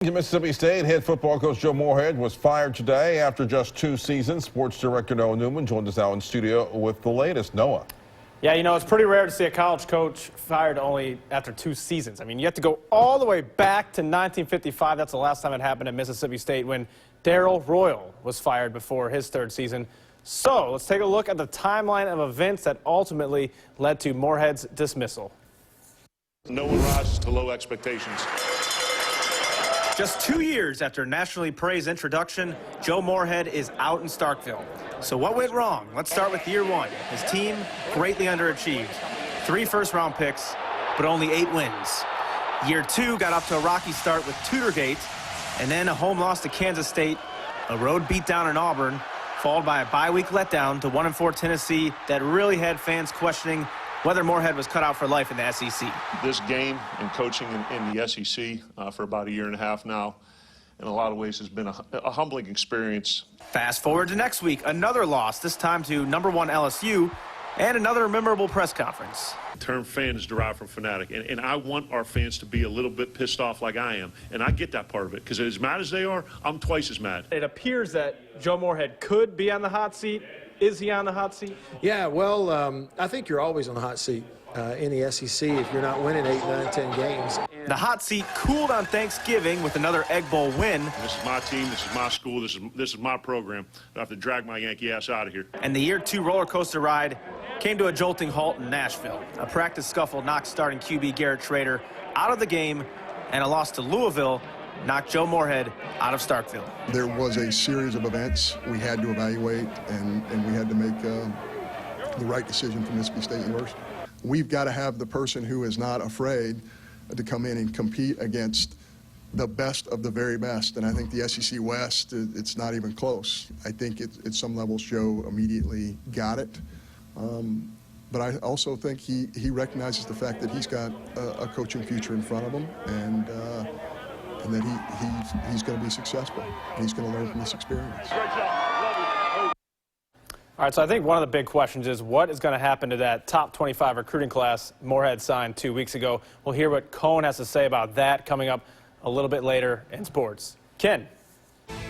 Mississippi State head football coach Joe Moorhead was fired today after just 2 seasons. Sports director Noah Newman joined us now in studio with the latest. Noah. Yeah, you know, it's pretty rare to see a college coach fired only after 2 seasons. I mean, you have to go all the way back to 1955. That's the last time it happened at Mississippi State when Darrell Royal was fired before his 3rd season. So let's take a look at the timeline of events that ultimately led to Moorhead's dismissal. No one rises to low expectations. Just 2 years after nationally praised introduction, Joe Moorhead is out in Starkville. So what went wrong? Let's start with year 1. His team greatly underachieved. 3 first-round picks, but only 8 wins. Year 2 got off to a rocky start with Tutorgate, and then a home loss to Kansas State, a road beatdown in Auburn, followed by a bye-week letdown to 1-4 Tennessee that really had fans questioning whether Moorhead was cut out for life in the SEC. This game and coaching in the SEC for about a year and a half now, in a lot of ways, has been a humbling experience. Fast forward to next week, another loss, this time to number 1 LSU, and another memorable press conference. The term fan is derived from fanatic, and I want our fans to be a little bit pissed off like I am, and I get that part of it, because as mad as they are, I'm twice as mad. It appears that Joe Moorhead could be on the hot seat. Is he on the hot seat? Yeah, well, I think you're always on the hot seat in the SEC if you're not winning 8, 9, 10 games. The hot seat cooled on Thanksgiving with another Egg Bowl win. This is my team, this is my school, this is my program. I have to drag my Yankee ass out of here. And the year 2 roller coaster ride came to a jolting halt in Nashville. A practice scuffle knocked starting QB Garrett Schrader out of the game, and a loss to Louisville knocked Joe Moorhead out of Starkville. There was a series of events we had to evaluate, and we had to make the right decision for Mississippi State University. We've got to have the person who is not afraid to come in and compete against the best of the very best, and I think the SEC West, it's not even close. I think at some levels Joe immediately got it, but I also think he recognizes the fact that he's got a coaching future in front of him, and that he's going to be successful. He's going to learn from this experience. All right, so I think one of the big questions is what is going to happen to that top 25 recruiting class Moorhead signed 2 weeks ago. We'll hear what Cohen has to say about that coming up a little bit later in sports. Ken.